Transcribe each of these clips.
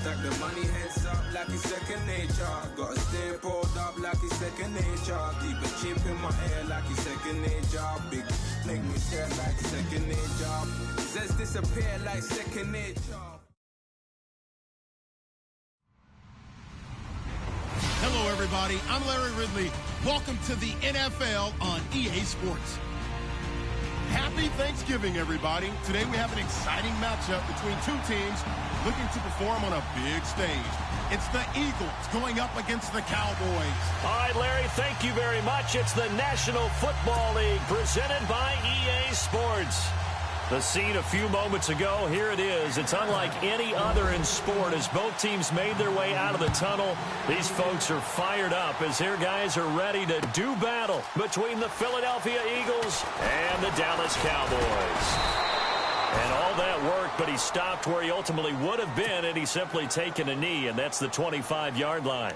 Stack the money heads up like it's second nature. Gotta stay pulled up like it's second nature. Keep a chip in my hair like it's second nature. Big make me tear like second nature. Says disappear like second nature. Hello, everybody. I'm Larry Ridley. Welcome to the NFL on EA Sports. Happy Thanksgiving, everybody. Today we have an exciting matchup between two teams looking to perform on a big stage. It's the Eagles going up against the Cowboys. All right, Larry, thank you very much. It's the National Football League presented by EA Sports. The scene a few moments ago, here it is. It's unlike any other in sport as both teams made their way out of the tunnel. These folks are fired up as their guys are ready to do battle between the Philadelphia Eagles and the Dallas Cowboys. And all that work, but he stopped where he ultimately would have been had he simply taken a knee, and that's the 25-yard line.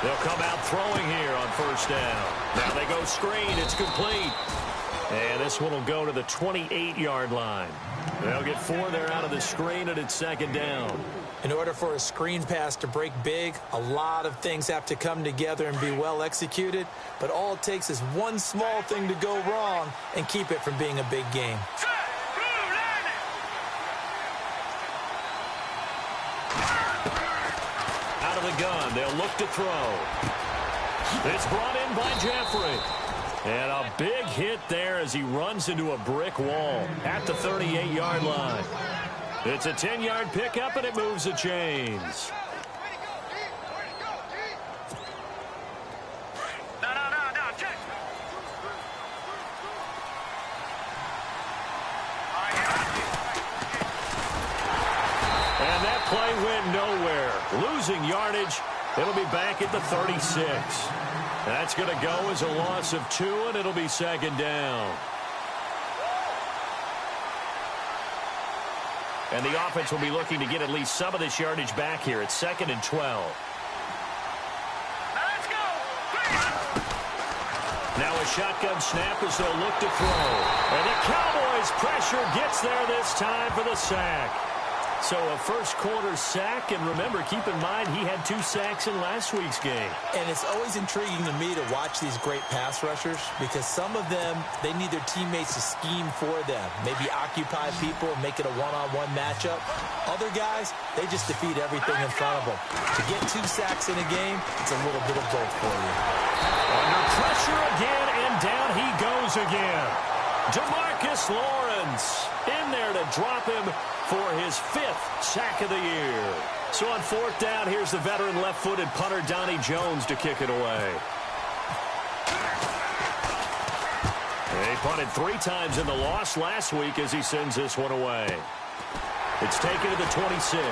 They'll come out throwing here on first down. Now they go screen. It's complete. And this one will go to the 28-yard line. They'll get 4 there out of the screen, and it's second down. In order for a screen pass to break big, a lot of things have to come together and be well executed. But all it takes is one small thing to go wrong and keep it from being a big game. Out of the gun, they'll look to throw. It's brought in by Jeffrey. And a big hit there as he runs into a brick wall at the 38-yard line. It's a 10-yard pickup, and it moves the chains. And that play went nowhere. Losing yardage. It'll be back at the 36. That's going to go as a loss of 2, and it'll be second down. And the offense will be looking to get at least some of this yardage back here. It's 2nd and 12. Let's go! Now a shotgun snap as they'll look to throw. And the Cowboys' pressure gets there this time for the sack. So a first-quarter sack, and remember, keep in mind, he had 2 sacks in last week's game. And it's always intriguing to me to watch these great pass rushers because some of them, they need their teammates to scheme for them, maybe occupy people and make it a one-on-one matchup. Other guys, they just defeat everything in front of them. To get 2 sacks in a game, it's a little bit of both for you. Under pressure again, and down he goes again. DeMarcus Lawrence in there to drop him for his 5th sack of the year. So on 4th down, here's the veteran left-footed punter Donnie Jones to kick it away. He punted 3 times in the loss last week as he sends this one away. It's taken to the 26.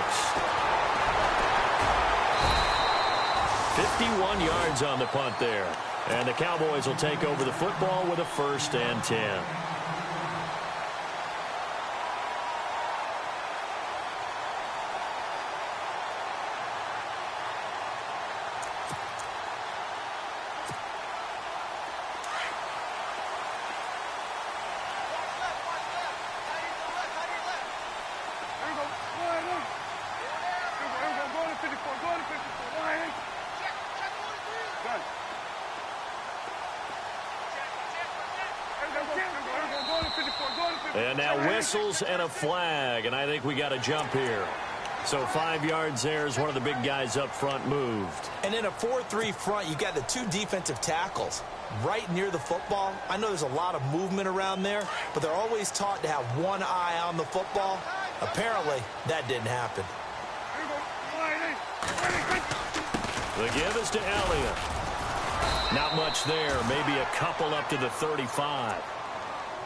51 yards on the punt there. And the Cowboys will take over the football with a 1st and 10. And now whistles and a flag, and I think we got a jump here. So 5 yards there as one of the big guys up front moved. And in a 4-3 front, you got the 2 defensive tackles right near the football. I know there's a lot of movement around there, but they're always taught to have one eye on the football. Apparently, that didn't happen. The give is to Elliott. Not much there, maybe a couple up to the 35.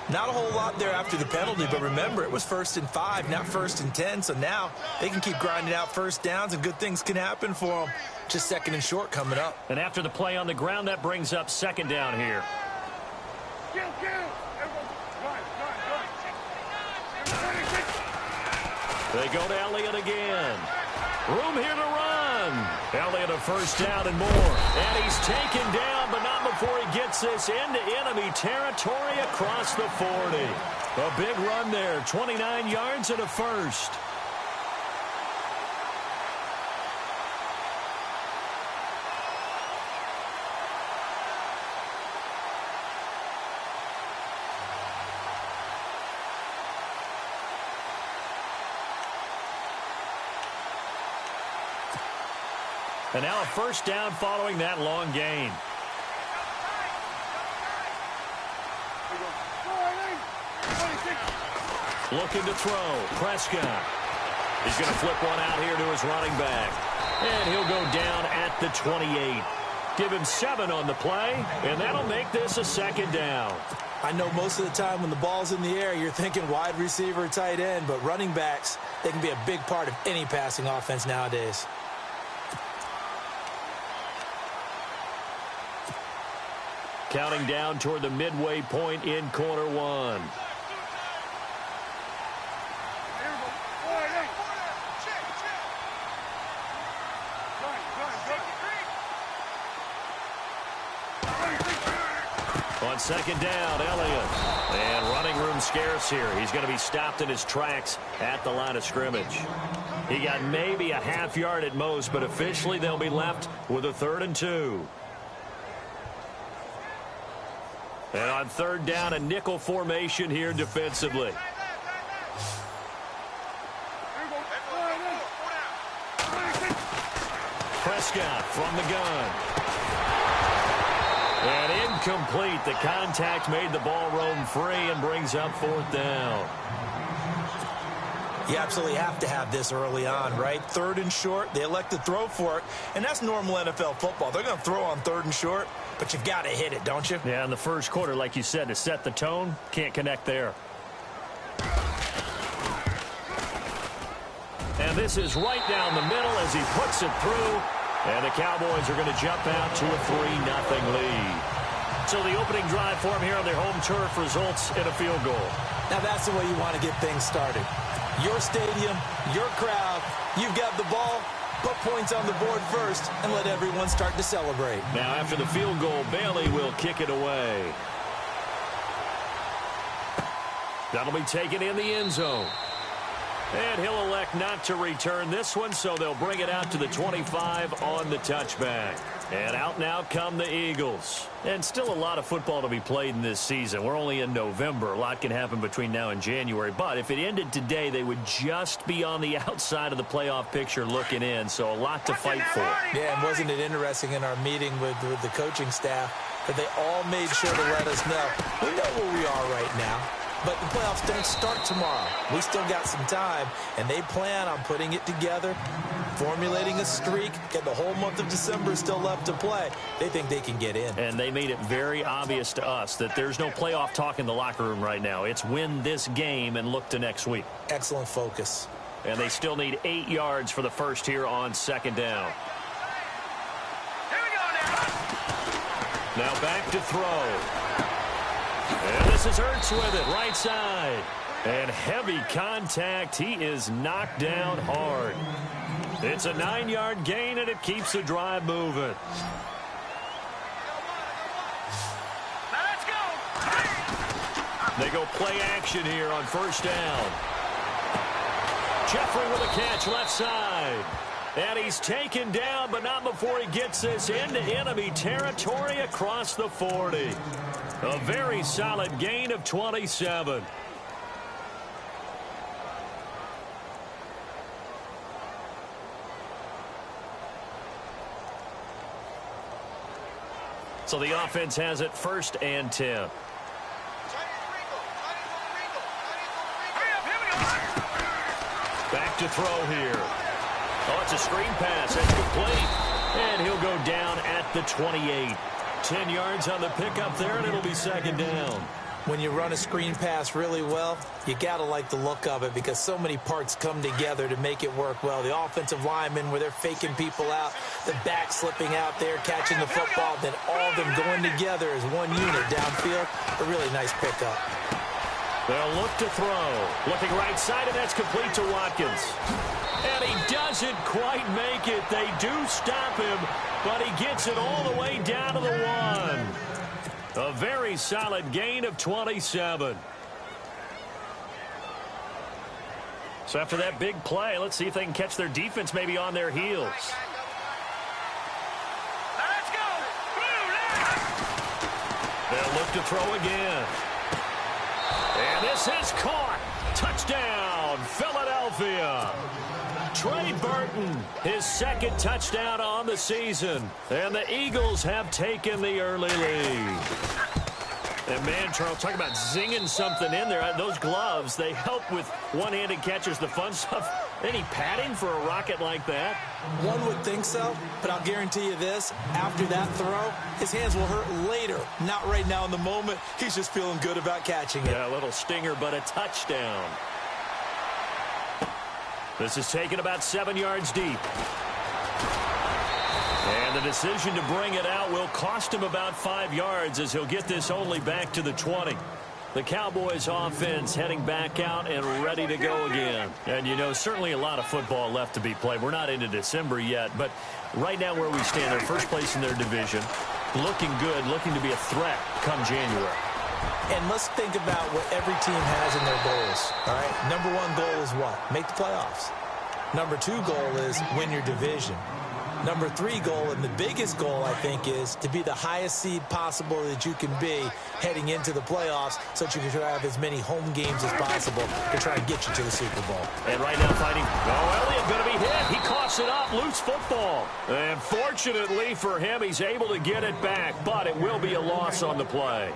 Not a whole lot there after the penalty, but remember, it was 1st and 5, not 1st and 10, so now they can keep grinding out first downs and good things can happen for them. Just 2nd and short coming up. And after the play on the ground, that brings up 2nd down here. They go to Elliott again. Room here to run. Elliott a first down and more. And he's taken down, but not before he gets this into enemy territory across the 40. A big run there, 29 yards and a first. And now a first down following that long gain. Looking to throw. Prescott. He's going to flip one out here to his running back. And he'll go down at the 28. Give him 7 on the play, and that'll make this a second down. I know most of the time when the ball's in the air, you're thinking wide receiver, tight end, but running backs, they can be a big part of any passing offense nowadays. Counting down toward the midway point in quarter one. On second down, Elliott. And running room scarce here. He's going to be stopped in his tracks at the line of scrimmage. He got maybe a half yard at most, but officially they'll be left with a 3rd and 2. And on third down, a nickel formation here defensively. Prescott from the gun. And incomplete. The contact made the ball roam free and brings up 4th down. You absolutely have to have this early on, right? 3rd and short, they elect to throw for it, and that's normal NFL football. They're going to throw on 3rd and short, but you've got to hit it, don't you? Yeah, in the first quarter, like you said, to set the tone, can't connect there. And this is right down the middle as he puts it through, and the Cowboys are going to jump out to a 3-0 lead. So the opening drive for him here on their home turf results in a field goal. Now that's the way you want to get things started. Your stadium, your crowd, you've got the ball, put points on the board first, and let everyone start to celebrate. Now after the field goal, Bailey will kick it away. That'll be taken in the end zone. And he'll elect not to return this one, so they'll bring it out to the 25 on the touchback. And out now come the Eagles. And still a lot of football to be played in this season. We're only in November. A lot can happen between now and January. But if it ended today, they would just be on the outside of the playoff picture looking in. So a lot to fight for. Yeah, and wasn't it interesting in our meeting with the coaching staff that they all made sure to let us know, we know where we are right now. But the playoffs don't start tomorrow. We still got some time, and they plan on putting it together, formulating a streak, and the whole month of December is still left to play. They think they can get in. And they made it very obvious to us that there's no playoff talk in the locker room right now. It's win this game and look to next week. Excellent focus. And they still need 8 yards for the first here on second down. Here we go now. Now back to throw. And this is Hurts with it, right side. And heavy contact. He is knocked down hard. It's a 9-yard gain, and it keeps the drive moving. Now let's go. They go play action here on first down. Jeffrey with a catch left side. And he's taken down, but not before he gets this into enemy territory across the 40. A very solid gain of 27. So the offense has it 1st and 10. Back to throw here. Oh, it's a screen pass. That's complete. And he'll go down at the 28. 10 yards on the pickup there, and it'll be second down. When you run a screen pass really well, you got to like the look of it because so many parts come together to make it work well. The offensive linemen where they're faking people out, the back slipping out there, catching the football, then all of them going together as one unit downfield. A really nice pickup. They'll look to throw. Looking right side, and that's complete to Watkins. And he doesn't quite make it. They do stop him, but he gets it all the way down to the 1. A very solid gain of 27. So after that big play, let's see if they can catch their defense maybe on their heels. Let's go. They'll look to throw again. And this is caught. Touchdown, Philadelphia. Trey Burton, his second touchdown on the season. And the Eagles have taken the early lead. And man, Charles, talk about zinging something in there. Those gloves, they help with one-handed catches, the fun stuff. Any padding for a rocket like that? One would think so, but I'll guarantee you this. After that throw, his hands will hurt later. Not right now in the moment. He's just feeling good about catching it. Yeah, a little stinger, but a touchdown. This is taken about 7 yards deep. And the decision to bring it out will cost him about 5 yards as he'll get this only back to the 20. The Cowboys offense heading back out and ready to go again. And, you know, certainly a lot of football left to be played. We're not into December yet, but right now where we stand, they're first place in their division. Looking good, looking to be a threat come January. And let's think about what every team has in their goals, all right? Number 1 goal is what? Make the playoffs. Number 2 goal is win your division. Number 3 goal, and the biggest goal, I think, is to be the highest seed possible that you can be heading into the playoffs so that you can have as many home games as possible to try and get you to the Super Bowl. And right now fighting. Oh, Elliott going to be hit. He coughs it up. Loose football. And fortunately for him, he's able to get it back, but it will be a loss on the play.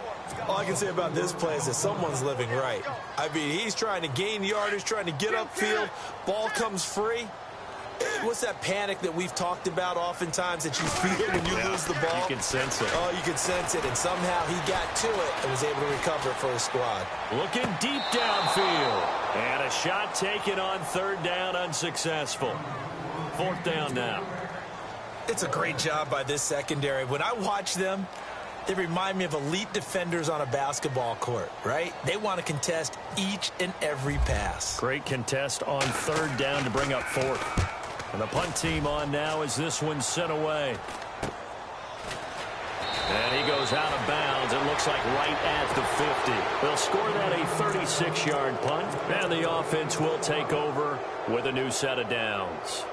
All I can say about this play is that someone's living right. I mean, he's trying to gain yardage, trying to get upfield. Ball comes free. What's that panic that we've talked about oftentimes that you feel when you lose the ball? You can sense it. Oh, you can sense it, and somehow he got to it and was able to recover it for his squad. Looking deep downfield. And a shot taken on 3rd down, unsuccessful. 4th down now. It's a great job by this secondary. When I watch them, they remind me of elite defenders on a basketball court, right? They want to contest each and every pass. Great contest on 3rd down to bring up 4th. And the punt team on now as this one's sent away. And he goes out of bounds. It looks like right at the 50. They'll score that a 36-yard punt. And the offense will take over with a new set of downs.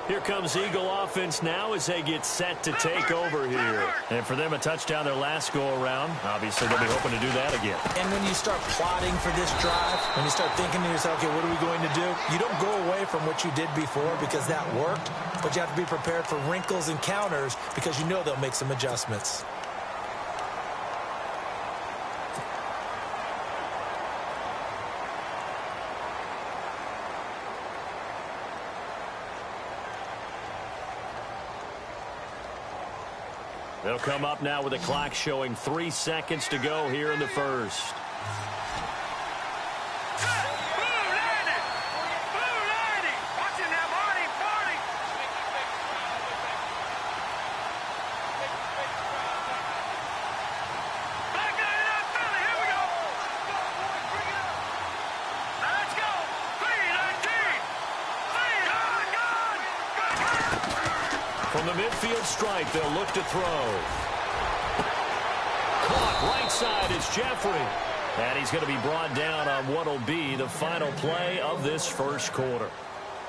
Here comes Eagle offense now as they get set to take over here. And for them, a touchdown their last go-around. Obviously, they'll be hoping to do that again. And when you start plotting for this drive, when you start thinking to yourself, okay, what are we going to do? You don't go away from what you did before because that worked, but you have to be prepared for wrinkles and counters because you know they'll make some adjustments. They'll come up now with the clock showing 3 seconds to go here in the first. From the midfield stripe, they'll look to throw. Caught right side is Jeffrey. And he's going to be brought down on what will be the final play of this first quarter.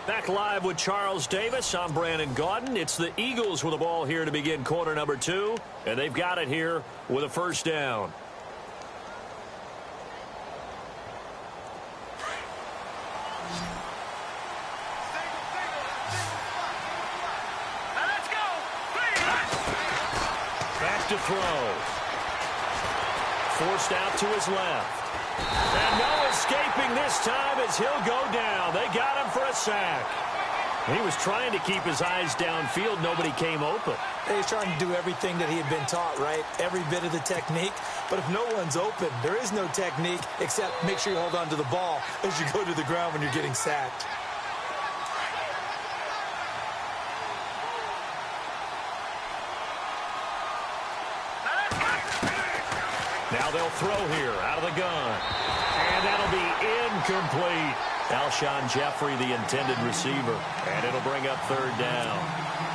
Back live with Charles Davis. I'm Brandon Gaudin. It's the Eagles with the ball here to begin quarter number 2. And they've got it here with a first down. To throw. Forced out to his left. And no escaping this time as he'll go down. They got him for a sack. He was trying to keep his eyes downfield. Nobody came open. He's trying to do everything that he had been taught, right? Every bit of the technique. But if no one's open, there is no technique except make sure you hold on to the ball as you go to the ground when you're getting sacked. Now they'll throw here out of the gun. And that'll be incomplete. Alshon Jeffrey, the intended receiver. And it'll bring up third down.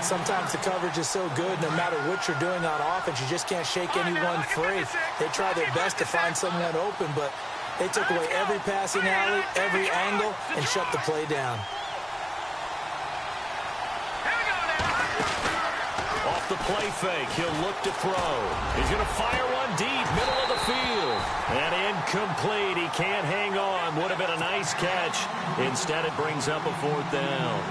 Sometimes the coverage is so good, no matter what you're doing on offense, you just can't shake anyone free. They try their best to find someone open, but they took away every passing alley, every angle, and shut the play down. Off the play fake, he'll look to throw. He's going to fire one deep, middle of the field. And incomplete. He can't hang on. Would have been a nice catch. Instead, it brings up a fourth down.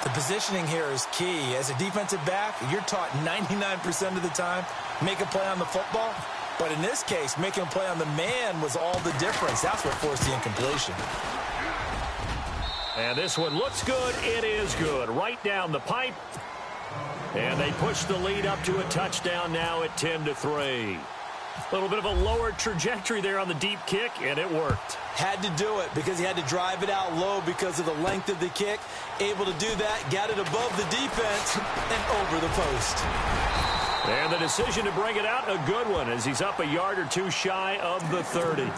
The positioning here is key. As a defensive back, you're taught 99% of the time, make a play on the football. But in this case, making a play on the man was all the difference. That's what forced the incompletion. And this one looks good. It is good. Right down the pipe. And they push the lead up to a touchdown now at 10-3. A little bit of a lower trajectory there on the deep kick, and it worked. Had to do it because he had to drive it out low because of the length of the kick. Able to do that, got it above the defense, and over the post. And the decision to bring it out, a good one, as he's up a yard or two shy of the 30. And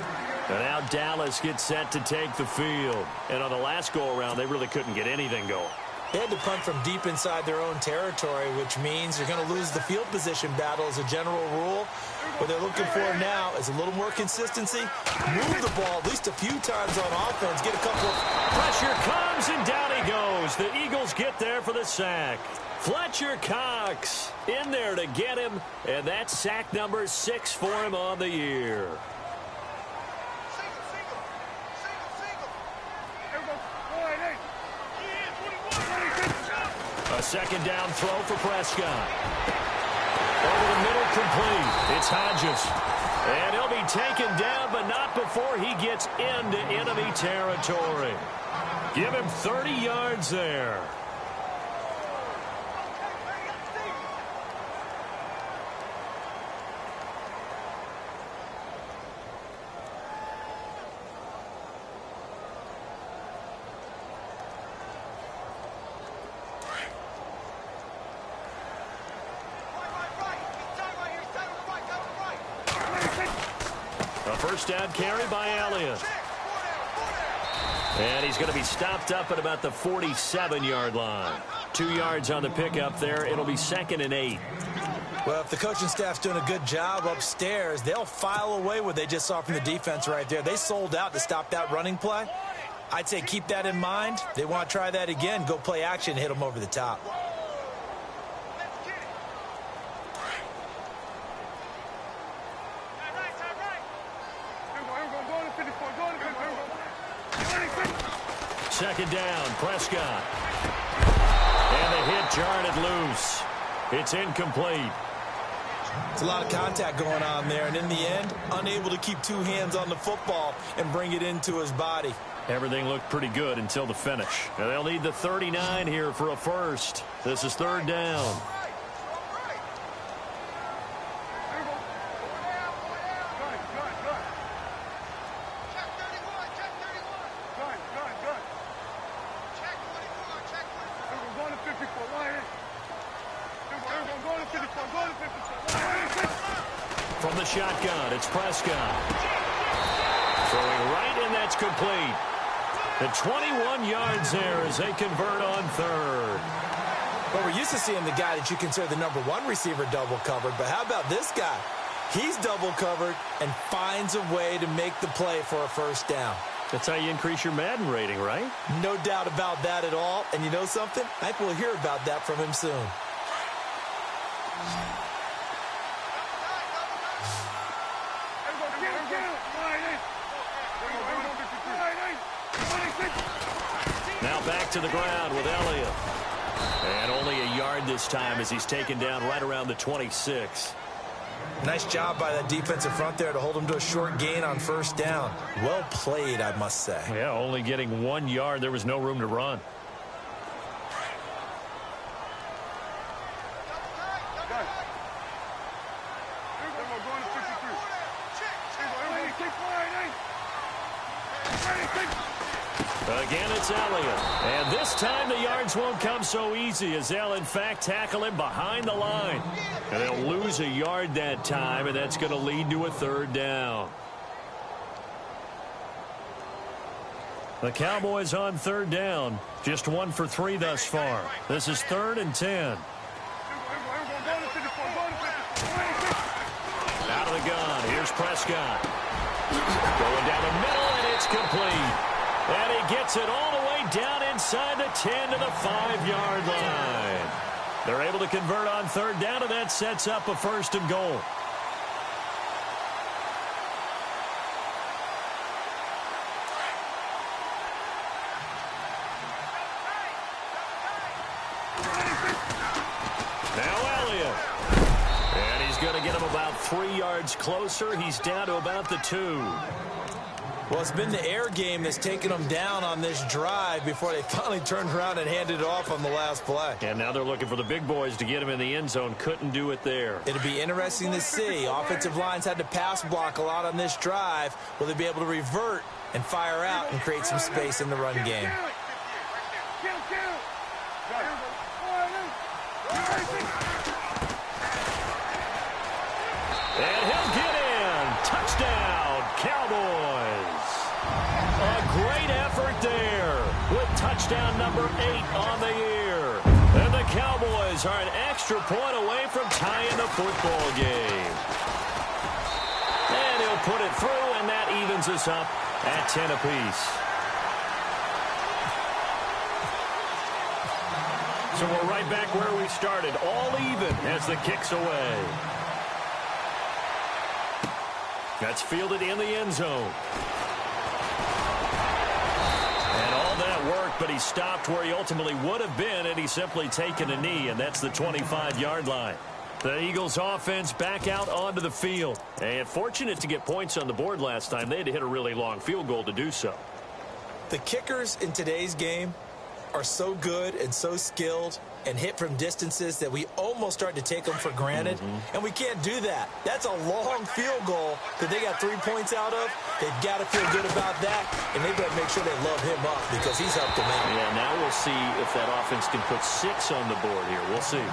now Dallas gets set to take the field. And on the last go-around, they really couldn't get anything going. They had to punt from deep inside their own territory, which means you're going to lose the field position battle as a general rule. What they're looking for now is a little more consistency. Move the ball at least a few times on offense. Get a couple of... Pressure comes, and down he goes. The Eagles get there for the sack. Fletcher Cox in there to get him, and that's sack number 6 for him on the year. A second down throw for Prescott. Over the middle, complete. It's Hodges. And he'll be taken down, but not before he gets into enemy territory. Give him 30 yards there. First down carry by Elliott. And he's going to be stopped up at about the 47-yard line. 2 yards on the pickup there. It'll be 2nd and 8. Well, if the coaching staff's doing a good job upstairs, they'll file away what they just saw from the defense right there. They sold out to stop that running play. I'd say keep that in mind. They want to try that again. Go play action and hit them over the top. Second down, Prescott. And the hit jarred it loose. It's incomplete. It's a lot of contact going on there, and in the end, unable to keep 2 hands on the football and bring it into his body. Everything looked pretty good until the finish. And they'll need the 39 here for a first. This is 3rd down. From the shotgun, it's Prescott. Throwing right, and that's complete. The 21 yards there as they convert on 3rd. Well, we're used to seeing the guy that you consider the #1 receiver double covered, but how about this guy? He's double covered and finds a way to make the play for a first down. That's how you increase your Madden rating, right? No doubt about that at all. And you know something? I think we'll hear about that from him soon. Now back to the ground with Elliott. And only a yard this time as he's taken down right around the 26. Nice job by that defensive front there to hold him to a short gain on first down. Well played, I must say. Yeah, only getting 1 yard. There was no room to run. Again, it's Elliott. And this time the yards won't come so easy as they'll, in fact, tackle him behind the line. And they'll lose a yard that time, and that's going to lead to a third down. The Cowboys on third down. Just 1 for 3 thus far. This is 3rd and 10. Out of the gun. Here's Prescott. Going down the middle, and it's complete. And he gets it all the way down inside the 10 to the 5-yard line. They're able to convert on third down, and that sets up a 1st and goal. Now Elliott. And he's going to get him about 3 yards closer. He's down to about the 2. Well, it's been the air game that's taken them down on this drive before they finally turned around and handed it off on the last play. And now they're looking for the big boys to get him in the end zone. Couldn't do it there. It'll be interesting to see. Offensive lines had to pass block a lot on this drive. Will they be able to revert and fire out and create some space in the run game? And he'll get in. Touchdown, Cowboys. A great effort there with touchdown number 8 on the year. And the Cowboys are an extra point away from tying the football game. And he'll put it through, and that evens us up at 10 apiece. So we're right back where we started, all even as the kick's away. That's fielded in the end zone. And all that worked, but he stopped where he ultimately would have been, and he's simply taken a knee, and that's the 25-yard line. The Eagles offense back out onto the field. And fortunate to get points on the board last time. They had to hit a really long field goal to do so. The kickers in today's game are so good and so skilled and hit from distances that we almost start to take them for granted. And we can't do that. That's a long field goal that they got 3 points out of. They've got to feel good about that, and they've got to make sure they love him up because he's helped them out. Yeah, now we'll see if that offense can put 6 on the board here. We'll see.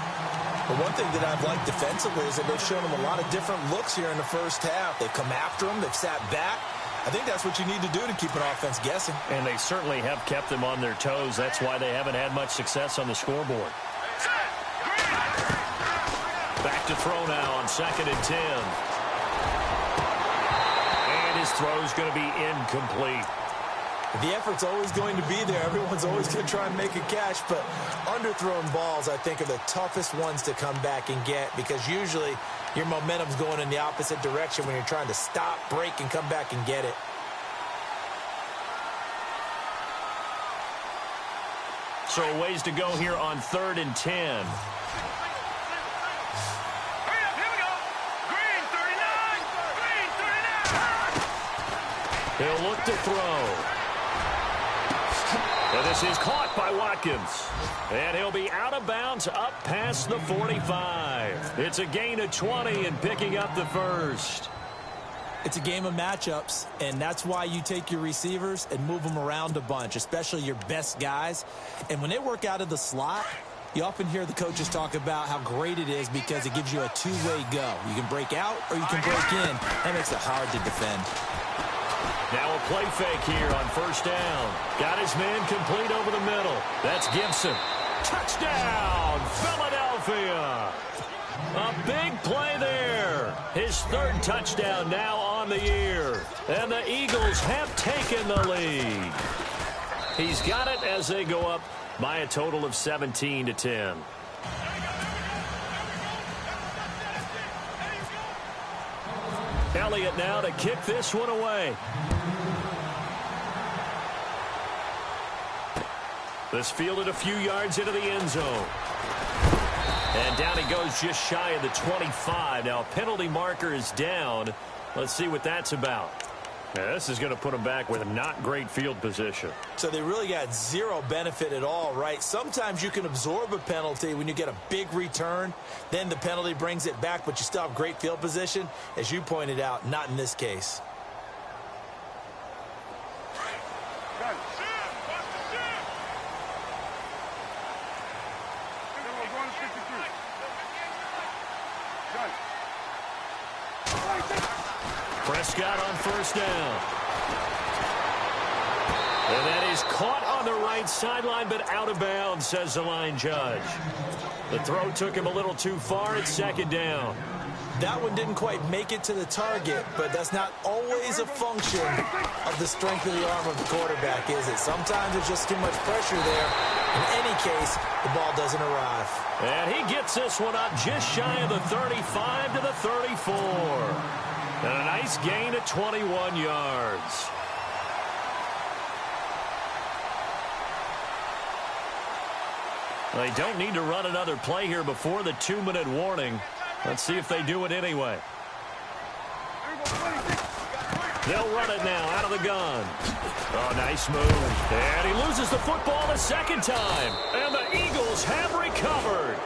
But one thing that I've liked defensively is that they've shown them a lot of different looks here in the first half. They've come after them. They've sat back. I think that's what you need to do to keep an offense guessing. And they certainly have kept them on their toes. That's why they haven't had much success on the scoreboard. Back to throw now on 2nd and 10. And his throw's going to be incomplete. The effort's always going to be there. Everyone's always going to try and make a catch, but underthrown balls, I think, are the toughest ones to come back and get because usually your momentum's going in the opposite direction when you're trying to stop, break, and come back and get it. So a ways to go here on 3rd and 10. He'll look to throw. And this is caught by Watkins. And he'll be out of bounds up past the 45. It's a gain of 20 and picking up the first. It's a game of matchups, and that's why you take your receivers and move them around a bunch, especially your best guys. And when they work out of the slot, you often hear the coaches talk about how great it is because it gives you a two-way go. You can break out or you can break in. That makes it hard to defend. Now a play fake here on 1st down. Got his man complete over the middle. That's Gibson. Touchdown, Philadelphia. A big play there. His 3rd touchdown now on the year. And the Eagles have taken the lead. He's got it as they go up by a total of 17-10. Elliott now to kick this one away. This fielded a few yards into the end zone. And down he goes just shy of the 25. Now a penalty marker is down. Let's see what that's about. Now, this is going to put him back with a not great field position. So they really got zero benefit at all, right? Sometimes you can absorb a penalty when you get a big return. Then the penalty brings it back, but you still have great field position. As you pointed out, not in this case. Prescott on first down. And that is caught on the right sideline, but out of bounds, says the line judge. The throw took him a little too far. It's second down. That one didn't quite make it to the target, but that's not always a function of the strength of the arm of the quarterback, is it? Sometimes there's just too much pressure there. In any case, the ball doesn't arrive. And he gets this one up just shy of the 35 to the 34. And a nice gain of 21 yards. They don't need to run another play here before the 2-minute warning. Let's see if they do it anyway. They'll run it now out of the gun. Oh, nice move. And he loses the football the second time. And the Eagles have recovered.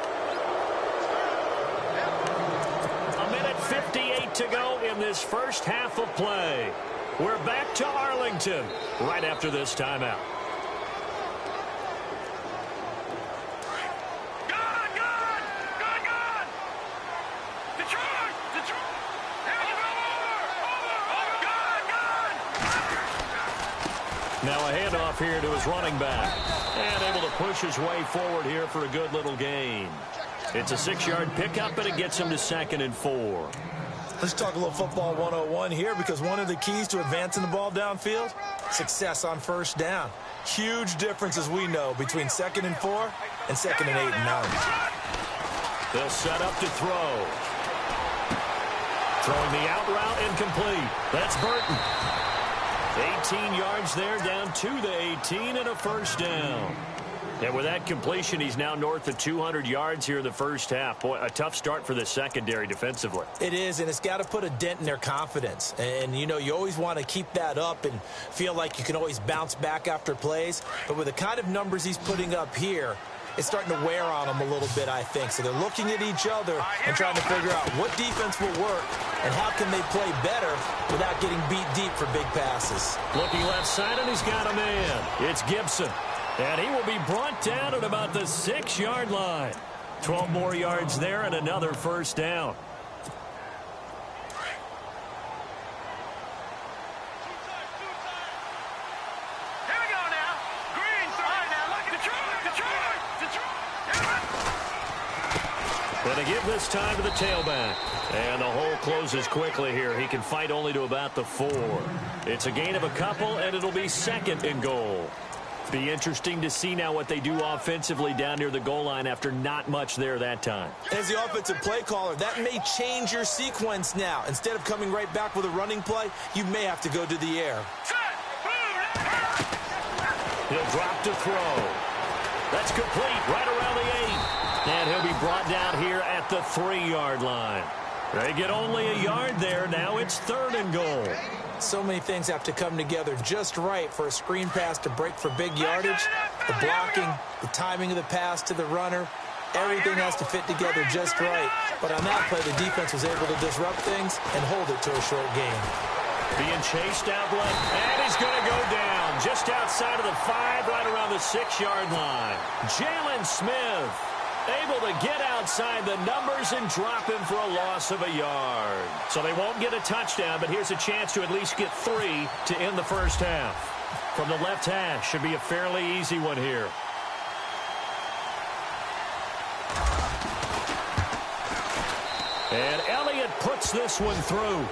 A minute 58 to go in this first half of play. We're back to Arlington right after this timeout. Now a handoff here to his running back. And able to push his way forward here for a good little gain. It's a 6-yard pickup, and it gets him to 2nd and 4. Let's talk a little football 101 here, because one of the keys to advancing the ball downfield, success on first down. Huge difference, as we know, between 2nd and 4 and 2nd and 8 and 9. They'll set up to throw. Throwing the out route incomplete. That's Burton. 18 yards there, down to the 18, and a first down. And with that completion, he's now north of 200 yards here in the first half. Boy, a tough start for the secondary defensively. It is, and it's got to put a dent in their confidence. And, you know, you always want to keep that up and feel like you can always bounce back after plays. But with the kind of numbers he's putting up here, it's starting to wear on them a little bit, I think. So they're looking at each other and trying to figure out what defense will work and how can they play better without getting beat deep for big passes. Looking left side, and he's got a man. It's Gibson. And he will be brought down at about the 6-yard line. 12 more yards there and another first down. Going to give this time to the tailback. And the hole closes quickly here. He can fight only to about the 4. It's a gain of a couple, and it'll be 2nd and goal. Be interesting to see now what they do offensively down near the goal line after not much there that time. As the offensive play caller, that may change your sequence now. Instead of coming right back with a running play, you may have to go to the air. He'll drop to throw. That's complete right around the 8. And he'll be brought down here at the 3-yard line. They get only a yard there. Now it's 3rd and goal. So many things have to come together just right for a screen pass to break for big yardage. The blocking, the timing of the pass to the runner, everything has to fit together just right. But on that play, the defense was able to disrupt things and hold it to a short gain. Being chased out left, and he's going to go down just outside of the 5, right around the 6-yard line. Jalen Smith able to get outside the numbers and drop him for a loss of a yard. So they won't get a touchdown, but here's a chance to at least get 3 to end the first half. From the left hash, should be a fairly easy one here. And Elliott puts this one through.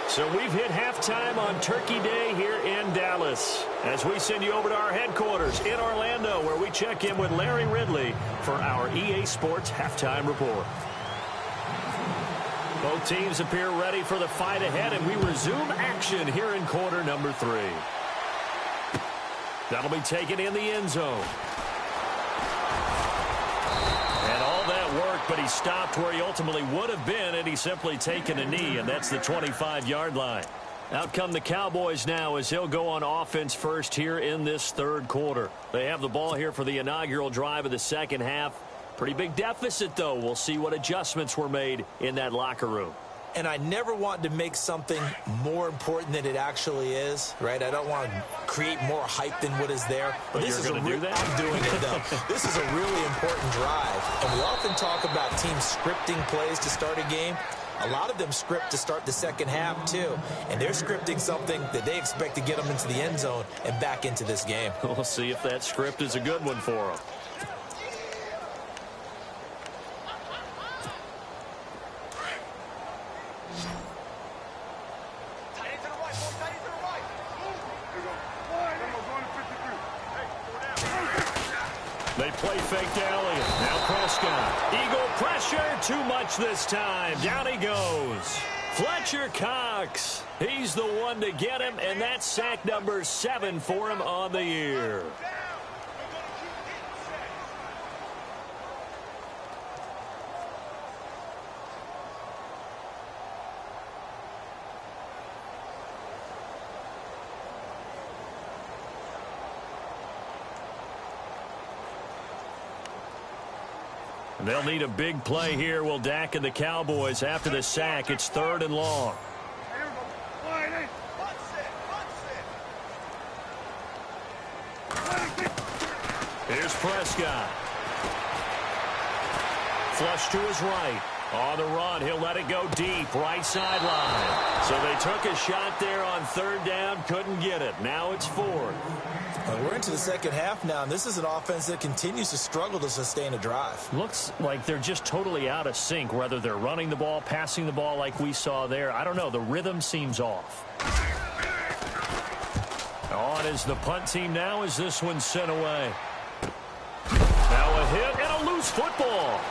So we've hit halftime on Turkey Day here in Dallas as we send you over to our headquarters in Orlando, where we check in with Larry Ridley for our EA Sports Halftime Report. Both teams appear ready for the fight ahead, and we resume action here in quarter number 3. That'll be taken in the end zone. Work, but he stopped where he ultimately would have been, and he's simply taken a knee, and that's the 25-yard line. Out come the Cowboys now as he'll go on offense first here in this 3rd quarter. They have the ball here for the inaugural drive of the second half. Pretty big deficit, though. We'll see what adjustments were made in that locker room. And I never want to make something more important than it actually is, right? I don't want to create more hype than what is there. But this you're going to do that? I'm doing it, though. This is a really important drive. And we often talk about teams scripting plays to start a game. A lot of them script to start the second half, too. And they're scripting something that they expect to get them into the end zone and back into this game. We'll see if that script is a good one for them. They play fake to Elliott. Now Prescott. Eagle pressure. Too much this time. Down he goes. Fletcher Cox. He's the one to get him, and that's sack number 7 for him on the year. They'll need a big play here. Will Dak and the Cowboys after the sack. It's 3rd and long. Here's Prescott. Flush to his right. On the run, he'll let it go deep, right sideline. So they took a shot there on 3rd down, couldn't get it. Now it's 4th. We're into the second half now, and this is an offense that continues to struggle to sustain a drive. Looks like they're just totally out of sync, whether they're running the ball, passing the ball like we saw there. I don't know. The rhythm seems off. On is the punt team now as this one's sent away. Now a hit and a loose football.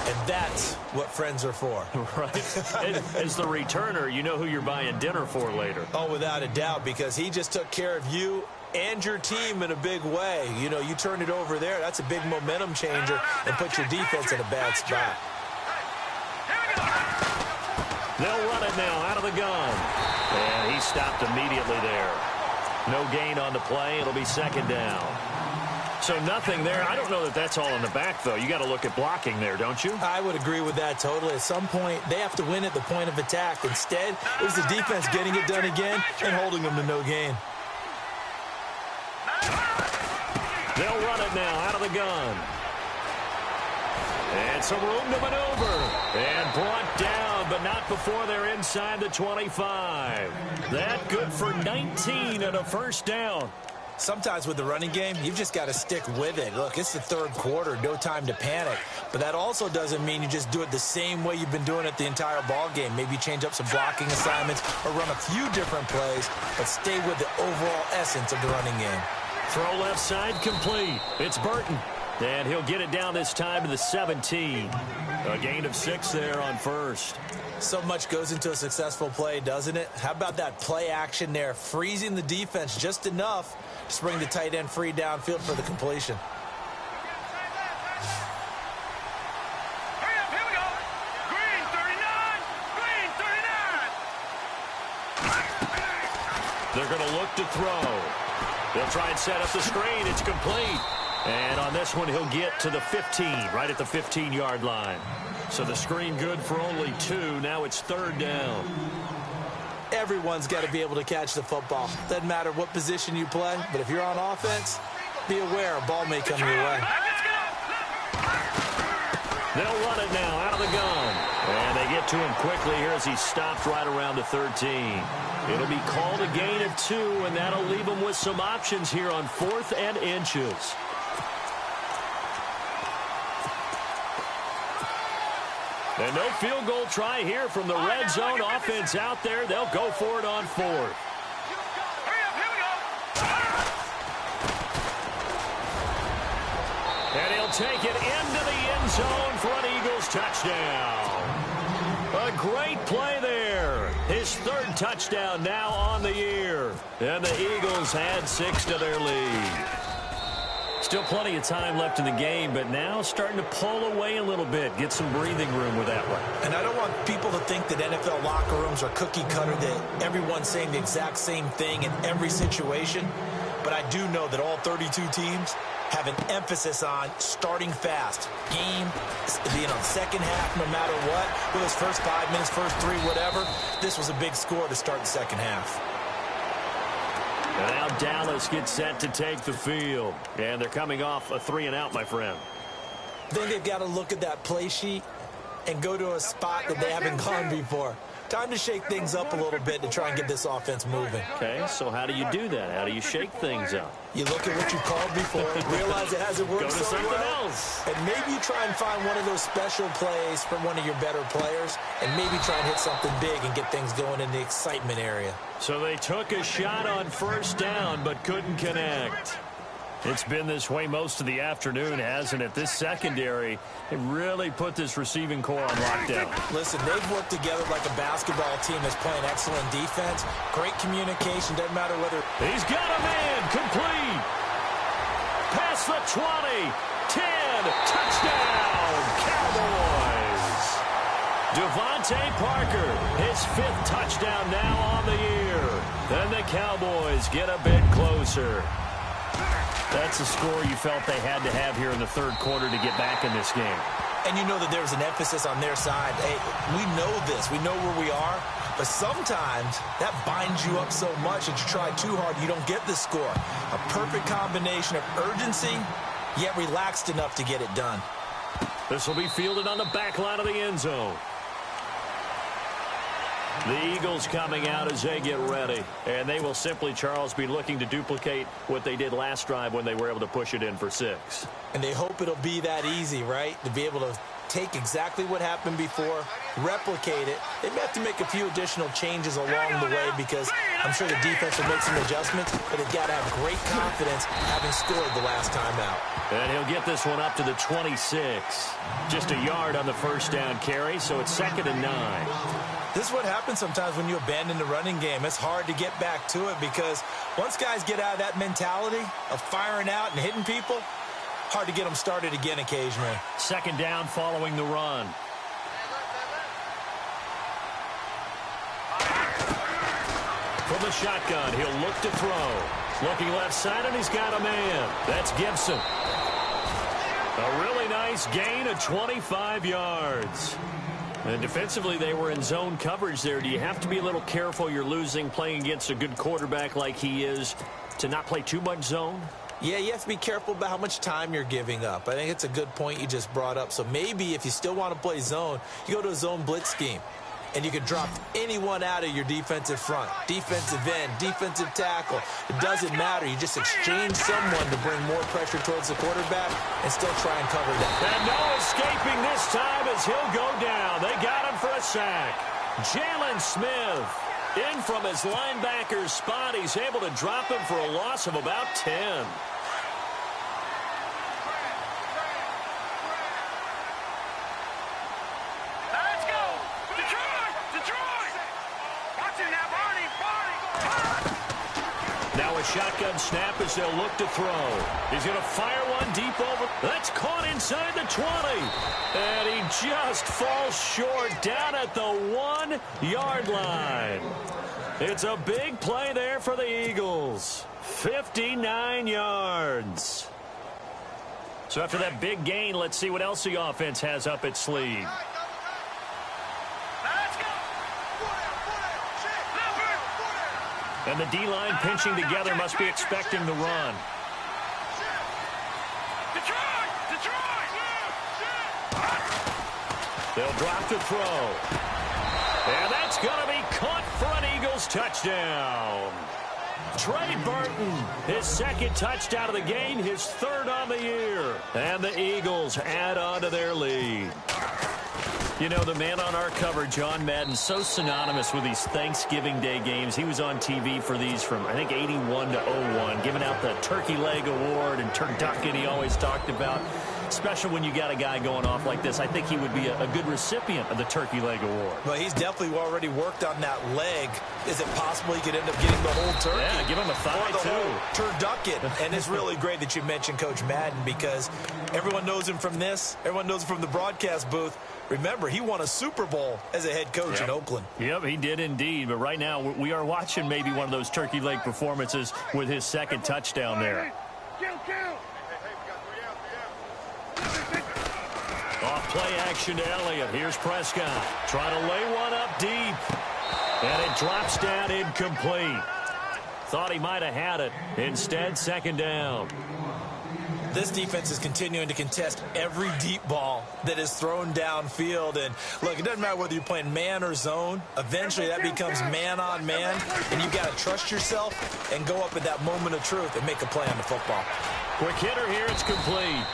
And that's what friends are for. Right. As the returner, you know who you're buying dinner for later. Oh, without a doubt, because he just took care of you and your team in a big way. You know, you turned it over there. That's a big momentum changer and put your defense in a bad spot. They'll run it now out of the gun. And he stopped immediately there. No gain on the play. It'll be 2nd down. So nothing there. I don't know that that's all in the back, though. You got to look at blocking there, don't you? I would agree with that totally. At some point, they have to win at the point of attack. Instead, it was the defense getting it done again and holding them to no gain. They'll run it now out of the gun. And some room to maneuver. And brought down, but not before they're inside the 25. That good for 19 and a 1st down. Sometimes with the running game, you've just got to stick with it. Look, it's the 3rd quarter, no time to panic. But that also doesn't mean you just do it the same way you've been doing it the entire ball game. Maybe change up some blocking assignments or run a few different plays, but stay with the overall essence of the running game. Throw left side complete. It's Burton. And he'll get it down this time to the 17. A gain of 6 there on 1st. So much goes into a successful play, doesn't it? How about that play action there, freezing the defense just enough to bring the tight end free downfield for the completion. Hurry up, here we go. Green 39. Green 39. They're going to look to throw. They'll try and set up the screen. It's complete. And on this one, he'll get to the 15, right at the 15-yard line. So the screen good for only 2. Now it's 3rd down. Everyone's got to be able to catch the football. Doesn't matter what position you play, but if you're on offense, be aware a ball may come your way. They'll run it now out of the gun. And they get to him quickly here as he stopped right around the 13. It'll be called a gain of 2, and that'll leave him with some options here on 4th and inches. And no field goal try here from the red zone offense out there. They'll go for it on 4th. Hurry up, here we go. And he'll take it into the end zone for an Eagles touchdown. A great play there. His 3rd touchdown now on the year. And the Eagles add 6 to their lead. Still plenty of time left in the game, but now starting to pull away a little bit, get some breathing room with that one. And I don't want people to think that NFL locker rooms are cookie cutter, that everyone's saying the exact same thing in every situation. But I do know that all 32 teams have an emphasis on starting fast. Game being on second half no matter what. With those first 5 minutes, first 3, whatever. This was a big score to start the second half. And now Dallas gets set to take the field. And they're coming off a 3-and-out, my friend. I think they've got to look at that play sheet and go to a spot that they haven't gone before. Time to shake things up a little bit to try and get this offense moving. Okay, so how do you do that? How do you shake things up? You look at what you called before, realize it hasn't worked so well, else. and maybe you try and find one of those special plays from one of your better players, and maybe try and hit something big and get things going in the excitement area. So they took a shot on first down, but couldn't connect. It's been this way most of the afternoon, hasn't it? This secondary, they really put this receiving core on lockdown. Listen, they've worked together like a basketball team that's playing excellent defense. Great communication. Doesn't matter whether... He's got a man. Complete. Past the 20. 10. Touchdown. Cowboys. Devontae Parker, his 5th touchdown now on the year. Then the Cowboys get a bit closer. That's a score you felt they had to have here in the third quarter to get back in this game. And you know that there's an emphasis on their side. Hey, we know this. We know where we are. But sometimes that binds you up so much that you try too hard, you don't get the score. A perfect combination of urgency, yet relaxed enough to get it done. This will be fielded on the back line of the end zone. The Eagles coming out as they get ready. And they will simply, Charles, be looking to duplicate what they did last drive when they were able to push it in for 6. And they hope it'll be that easy, right? To be able to take exactly what happened before, replicate it. They may have to make a few additional changes along the way because I'm sure the defense will make some adjustments, but they've got to have great confidence having scored the last time out. And he'll get this one up to the 26. Just a yard on the first down carry, so it's 2nd and 9. This is what happens sometimes when you abandon the running game. It's hard to get back to it because once guys get out of that mentality of firing out and hitting people, hard to get them started again occasionally. 2nd down following the run. From the shotgun, he'll look to throw. Looking left side, and he's got a man. That's Gibson. A really nice gain of 25 yards. And defensively, they were in zone coverage there. Do you have to be a little careful? You're losing, playing against a good quarterback like he is, to not play too much zone? Yeah, you have to be careful about how much time you're giving up. I think it's a good point you just brought up. So maybe if you still want to play zone, you go to a zone blitz scheme. And you can drop anyone out of your defensive front. Defensive end, defensive tackle. It doesn't matter. You just exchange someone to bring more pressure towards the quarterback and still try and cover that. And no escaping this time as he'll go down. They got him for a sack. Jalen Smith in from his linebacker's spot. He's able to drop him for a loss of about 10. Shotgun snap as they'll look to throw. He's going to fire one deep over. That's caught inside the 20. And he just falls short down at the 1-yard line. It's a big play there for the Eagles. 59 yards. So after that big gain, let's see what else the offense has up its sleeve. And the D-line pinching together must be expecting the run. They'll drop to throw. And that's going to be caught for an Eagles touchdown. Trey Burton, his 2nd touchdown of the game, his 3rd on the year. And the Eagles add on to their lead. You know, the man on our cover, John Madden, so synonymous with these Thanksgiving Day games. He was on TV for these from, I think, 81 to 01, giving out the Turkey Leg Award and turducken he always talked about. Special when you got a guy going off like this. I think he would be a good recipient of the Turkey Leg Award. Well, he's definitely already worked on that leg. Is it possible he could end up getting the whole turkey? Yeah, give him a thigh, too. Turducken. And it's really great that you mentioned Coach Madden because everyone knows him from this. Everyone knows him from the broadcast booth. Remember, he won a Super Bowl as a head coach in Oakland. Yep, he did indeed. But right now, we are watching maybe one of those turkey leg performances with his 2nd touchdown there. Off play action to Elliott. Here's Prescott. Trying to lay one up deep. And it drops down incomplete. Thought he might have had it. Instead, second down. This defense is continuing to contest every deep ball that is thrown downfield. And, look, it doesn't matter whether you're playing man or zone. Eventually, that becomes man on man. And you've got to trust yourself and go up at that moment of truth and make a play on the football. Quick hitter here. It's complete.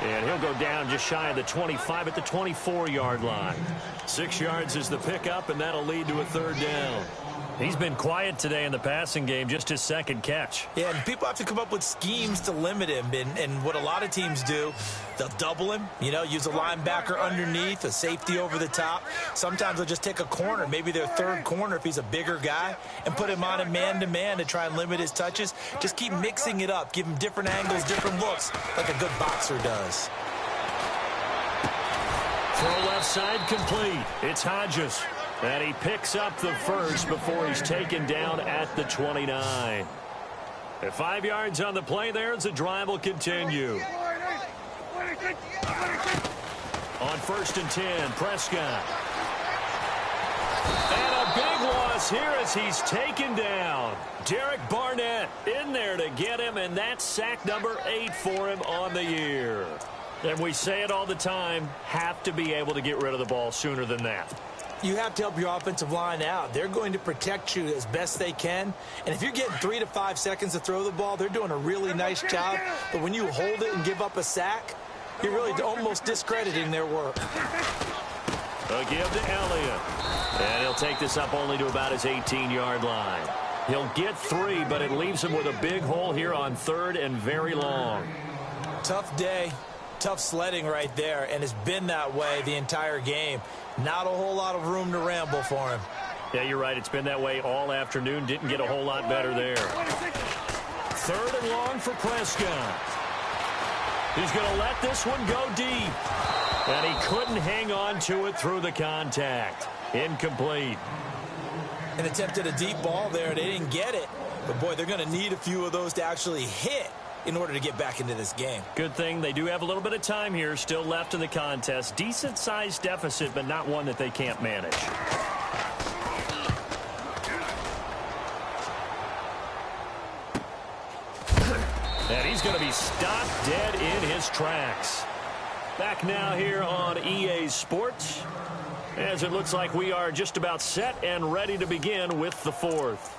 And he'll go down just shy of the 25 at the 24-yard line. 6 yards is the pickup, and that'll lead to a third down. He's been quiet today in the passing game, just his second catch. Yeah, and people have to come up with schemes to limit him. And what a lot of teams do, they'll double him, use a linebacker underneath, a safety over the top. Sometimes they'll just take a corner, maybe their third corner if he's a bigger guy, and put him on a man-to-man to try and limit his touches. Just keep mixing it up, give him different angles, different looks, like a good boxer does. Throw left side complete. It's Hodges. And he picks up the first before he's taken down at the 29. At 5 yards on the play there as the drive will continue. On 1st and 10, Prescott. And a big loss here as he's taken down. Derek Barnett in there to get him, and that's sack number 8 for him on the year. And we say it all the time, have to be able to get rid of the ball sooner than that. You have to help your offensive line out. They're going to protect you as best they can. And if you're getting 3 to 5 seconds to throw the ball, they're doing a really nice job. But when you hold it and give up a sack, you're really almost discrediting their work. A give to Elliott. And he'll take this up only to about his 18-yard line. He'll get 3, but it leaves him with a big hole here on 3rd and very long. Tough day. Tough sledding right there, and it's been that way the entire game. Not a whole lot of room to ramble for him. Yeah, you're right. It's been that way all afternoon. Didn't get a whole lot better there. 3rd and long for Prescott. He's going to let this one go deep. And he couldn't hang on to it through the contact. Incomplete. An attempt at a deep ball there. They didn't get it. But, boy, they're going to need a few of those to actually hit in order to get back into this game. Good thing they do have a little bit of time here still left in the contest. Decent-sized deficit, but not one that they can't manage. And he's going to be stopped dead in his tracks. Back now here on EA Sports, as it looks like we are just about set and ready to begin with the 4th.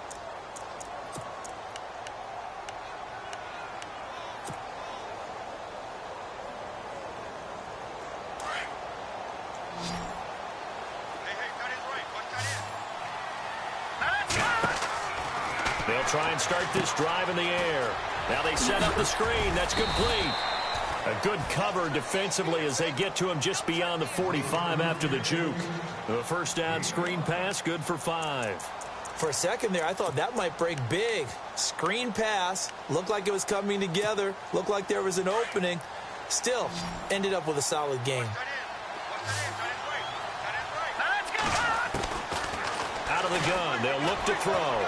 They'll try and start this drive in the air. Now they set up the screen. That's complete. A good cover defensively as they get to him just beyond the 45 after the juke. The first down screen pass, good for 5. For a second there, I thought that might break big. Screen pass, looked like it was coming together, looked like there was an opening. Still, ended up with a solid game. Out of the gun, they'll look to throw.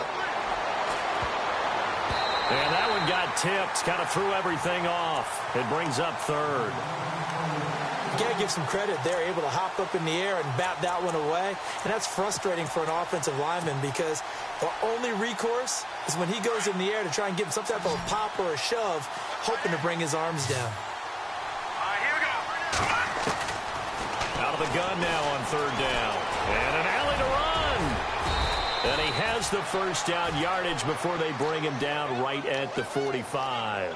And that one got tipped, kind of threw everything off. It brings up 3rd. You got to give some credit. They're able to hop up in the air and bat that one away. And that's frustrating for an offensive lineman because the only recourse is when he goes in the air to try and give him some type of a pop or a shove, hoping to bring his arms down. Here we go. Out of the gun now on 3rd down. And an alley to run. And he has the first down yardage before they bring him down right at the 45.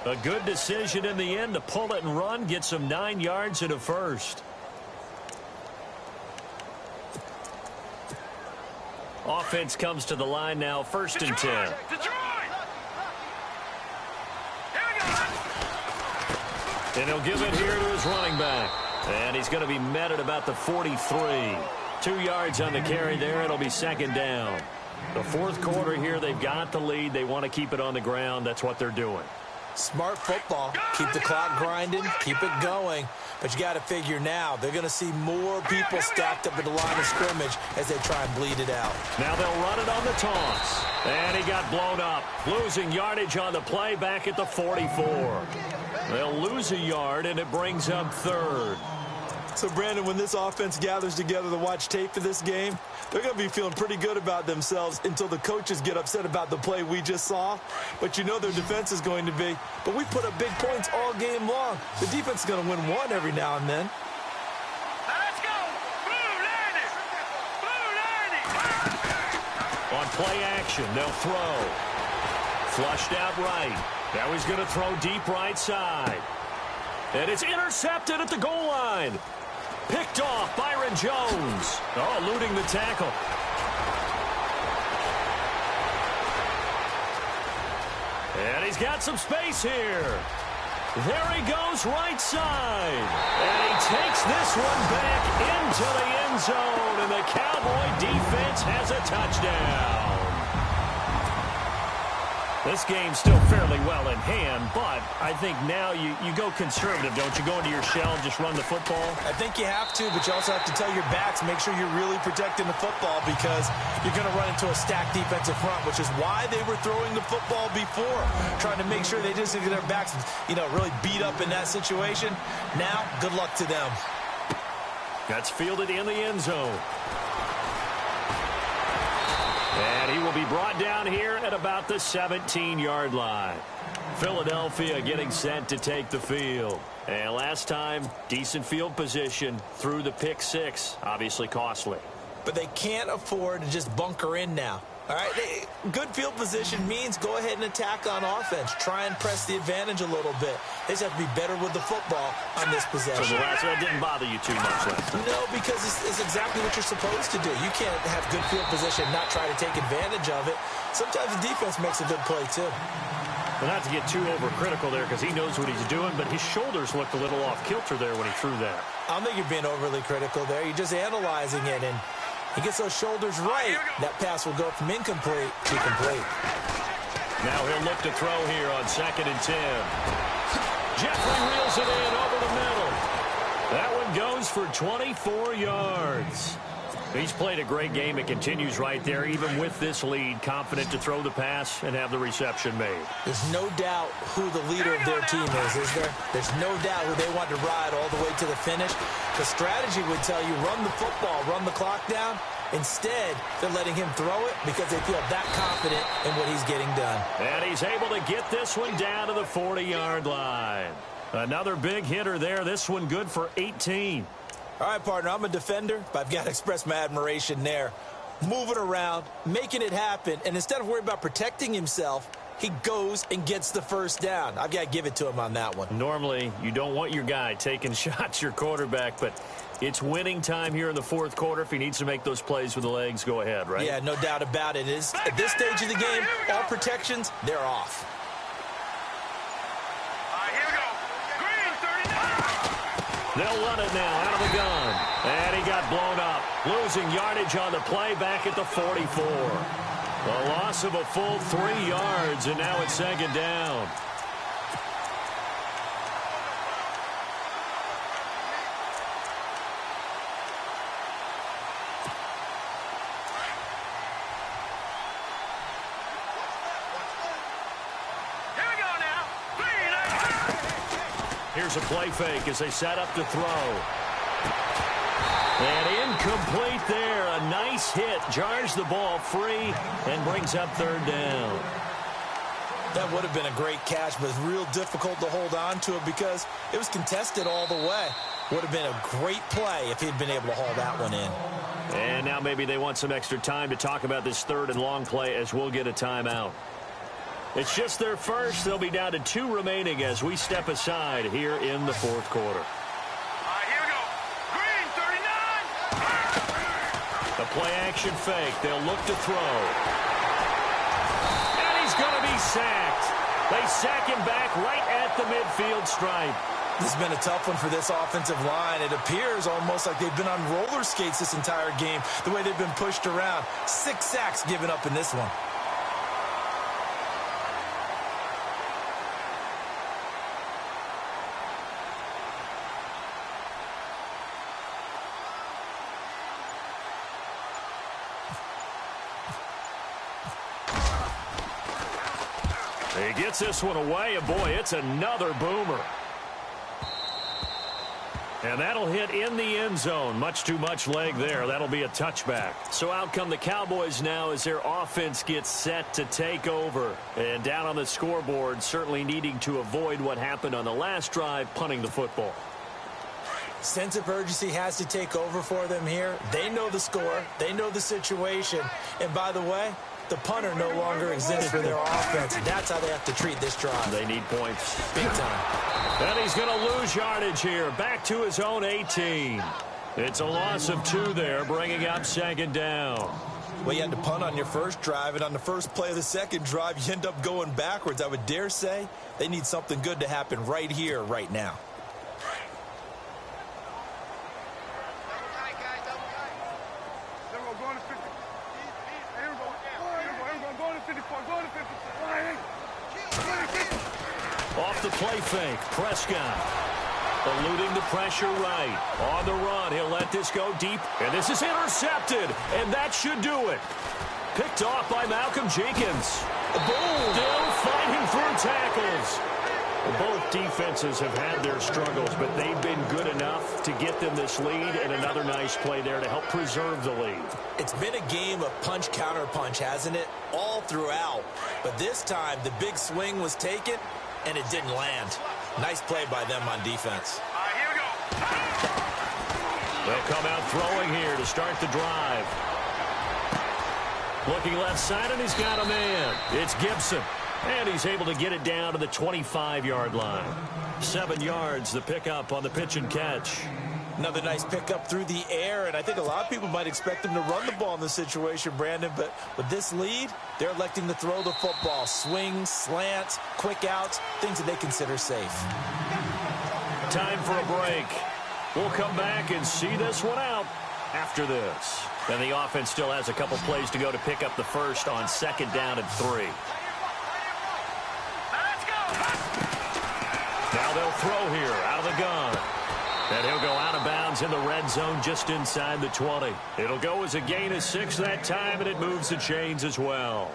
A good decision in the end to pull it and run, get some 9 yards and a first. Offense comes to the line now, 1st and 10. Detroit! Here we go. And he'll give it here to his running back. And he's going to be met at about the 43. 2 yards on the carry there. It'll be 2nd down. The 4th quarter here, they've got the lead. They want to keep it on the ground. That's what they're doing. Smart football. Keep the clock grinding. Keep it going. But you got to figure now they're going to see more people stacked up at the line of scrimmage as they try and bleed it out. Now they'll run it on the toss. And he got blown up. Losing yardage on the play back at the 44. They'll lose a yard, and it brings up 3rd. So, Brandon, when this offense gathers together to watch tape of this game, they're going to be feeling pretty good about themselves until the coaches get upset about the play we just saw. But you know their defense is going to be. But we put up big points all game long. The defense is going to win one every now and then. Let's go. Blue landing. Blue landing. On play action, they'll throw. Flushed out right. Now he's going to throw deep right side. And it's intercepted at the goal line. Picked off Byron Jones. Oh, eluding the tackle. And he's got some space here. There he goes right side. And he takes this one back into the end zone. And the Cowboy defense has a touchdown. This game's still fairly well in hand, but I think now you go conservative, don't you? Go into your shell and just run the football? I think you have to, but you also have to tell your backs, make sure you're really protecting the football because you're going to run into a stacked defensive front, which is why they were throwing the football before, trying to make sure they just get their backs, really beat up in that situation. Now, good luck to them. That's fielded in the end zone. And he will be brought down here at about the 17-yard line. Philadelphia getting set to take the field. And last time, decent field position through the pick six. Obviously costly. But they can't afford to just bunker in now. All right, good field position means go ahead and attack on offense. Try and press the advantage a little bit. They just have to be better with the football on this possession. So the last one didn't bother you too much last time? No, because it's exactly what you're supposed to do. You can't have good field position and not try to take advantage of it. Sometimes the defense makes a good play, too. Well, not to get too overcritical there because he knows what he's doing, but his shoulders looked a little off kilter there when he threw that. I don't think you're being overly critical there. You're just analyzing it, and he gets those shoulders right, that pass will go from incomplete to complete. Now he'll look to throw here on 2nd and 10. Jeffrey reels it in over the middle. That one goes for 24 yards. He's played a great game. It continues right there, even with this lead, confident to throw the pass and have the reception made. There's no doubt who the leader of their team is there? There's no doubt who they want to ride all the way to the finish. The strategy would tell you run the football, run the clock down. Instead, they're letting him throw it because they feel that confident in what he's getting done. And he's able to get this one down to the 40-yard line. Another big hitter there. This one good for 18. All right, partner, I'm a defender, but I've got to express my admiration there. Moving around, making it happen, and instead of worrying about protecting himself, he goes and gets the first down. I've got to give it to him on that one. Normally, you don't want your guy taking shots, your quarterback, but it's winning time here in the fourth quarter. If he needs to make those plays with the legs, go ahead, right? Yeah, no doubt about it. At this stage of the game, all protections, they're off. Here we go. Green 39. They'll run it now out of the gun. And he got blown up. Losing yardage on the play back at the 44. A loss of a full 3 yards, and now it's 2nd down. Here we go now. Green. Here's a play fake as they set up to throw. And incomplete there. A nice hit. Jars the ball free and brings up 3rd down. That would have been a great catch, but it's real difficult to hold on to it because it was contested all the way. Would have been a great play if he'd been able to haul that one in. And now maybe they want some extra time to talk about this 3rd and long play as we'll get a timeout. It's just their first. They'll be down to 2 remaining as we step aside here in the 4th quarter. Here we go. Green 39. The play action fake. They'll look to throw. And he's going to be sacked. They sack him back right at the midfield stripe. This has been a tough one for this offensive line. It appears almost like they've been on roller skates this entire game, the way they've been pushed around. 6 sacks given up in this one. He gets this one away, and boy, it's another boomer. And that'll hit in the end zone. Much too much leg there. That'll be a touchback. So out come the Cowboys now as their offense gets set to take over. And down on the scoreboard, certainly needing to avoid what happened on the last drive, punting the football. Sense of urgency has to take over for them here. They know the score. They know the situation. And by the way, the punter no longer exists for their offense. That's how they have to treat this drive. They need points. Big time. And he's going to lose yardage here. Back to his own 18. It's a loss of 2 there, bringing up second down. Well, you had to punt on your first drive, and on the first play of the second drive, you end up going backwards. I would dare say they need something good to happen right here, right now. Off the play fake, Prescott eluding the pressure right. On the run, he'll let this go deep, and this is intercepted, and that should do it. Picked off by Malcolm Jenkins. Still fighting through tackles. Both defenses have had their struggles, but they've been good enough to get them this lead, and another nice play there to help preserve the lead. It's been a game of punch-counter-punch, hasn't it? All throughout. But this time, the big swing was taken, and it didn't land. Nice play by them on defense. Here we go. They'll come out throwing here to start the drive. Looking left side, and he's got a man. It's Gibson. And he's able to get it down to the 25-yard line. 7 yards, the pickup on the pitch and catch. Another nice pickup through the air, and I think a lot of people might expect them to run the ball in this situation, Brandon, but with this lead, they're electing to throw the football. Swings, slants, quick outs, things that they consider safe. Time for a break. We'll come back and see this one out after this. And the offense still has a couple plays to go to pick up the first on second down and 3. Now they'll throw here out of the gun. And he'll go out of bounds in the red zone just inside the 20. It'll go as a gain of 6 that time, and it moves the chains as well.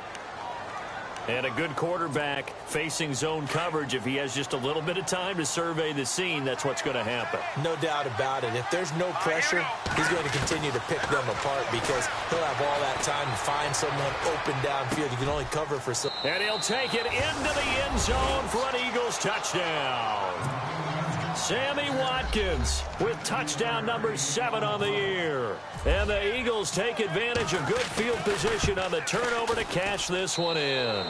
And a good quarterback facing zone coverage. If he has just a little bit of time to survey the scene, that's what's going to happen. No doubt about it. If there's no pressure, he's going to continue to pick them apart because he'll have all that time to find someone open downfield. You can only cover for so. And he'll take it into the end zone for an Eagles touchdown. Sammy Watkins with touchdown number 7 on the year. And the Eagles take advantage of good field position on the turnover to cash this one in.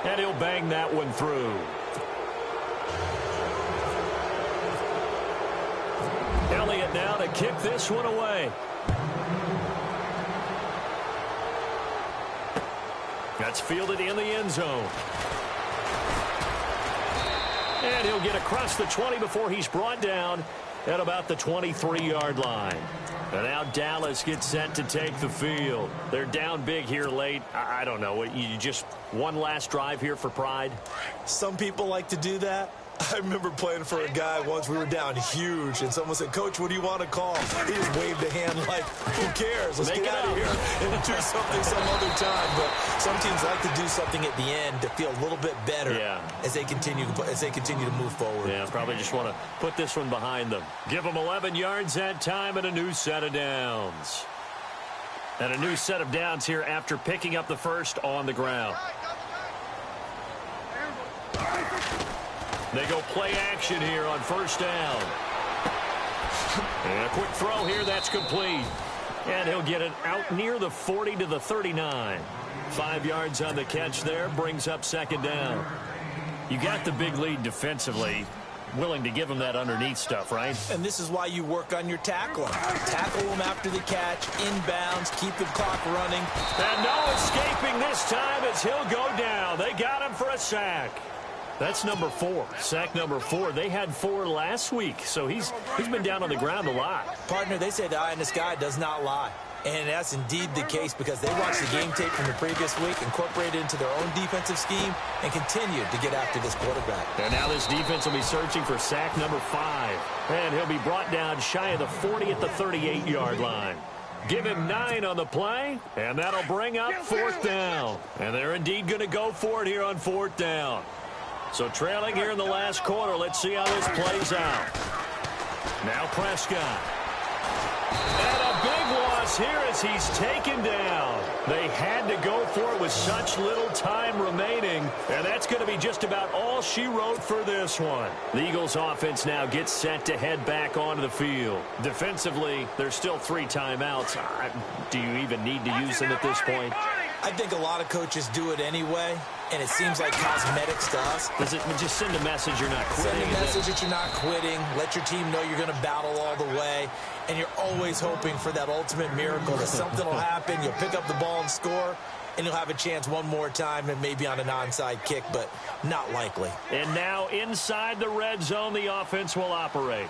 And he'll bang that one through. Elliott now to kick this one away. That's fielded in the end zone. And he'll get across the 20 before he's brought down at about the 23-yard line. And now Dallas gets set to take the field. They're down big here late. I don't know. You just one last drive here for pride? Some people like to do that. I remember playing for a guy once. We were down huge, and someone said, "Coach, what do you want to call?" He just waved a hand like, "Who cares? Let's get out of here and do something some other time." But some teams like to do something at the end to feel a little bit better as they continue to move forward. Yeah, probably just want to put this one behind them. Give them 11 yards that time and a new set of downs. And a new set of downs here after picking up the first on the ground. They go play action here on first down. And a quick throw here, that's complete. And he'll get it out near the 40 to the 39. 5 yards on the catch there, brings up second down. You got the big lead defensively. Willing to give him that underneath stuff, right? And this is why you work on your tackling. Tackle him after the catch, inbounds, keep the clock running. And no escaping this time as he'll go down. They got him for a sack. That's number 4. Sack number 4. They had 4 last week, so he's been down on the ground a lot. Partner, they say the eye in the sky does not lie. And that's indeed the case because they watched the game tape from the previous week, incorporated it into their own defensive scheme, and continued to get after this quarterback. And now this defense will be searching for sack number 5. And he'll be brought down shy of the 40 at the 38-yard line. Give him 9 on the play, and that'll bring up fourth down. And they're indeed going to go for it here on fourth down. So trailing here in the last quarter, let's see how this plays out. Now Prescott. And a big loss here as he's taken down. They had to go for it with such little time remaining, and that's going to be just about all she wrote for this one. The Eagles offense now gets set to head back onto the field. Defensively, there's still 3 timeouts. Do you even need to use them at this point? I think a lot of coaches do it anyway, and it seems like cosmetics to us. Does it just send a message you're not quitting? Send a message that you're not quitting. Let your team know you're going to battle all the way, and you're always hoping for that ultimate miracle that something will happen. You'll pick up the ball and score, and you'll have a chance one more time and maybe on an onside kick, but not likely. And now inside the red zone, the offense will operate.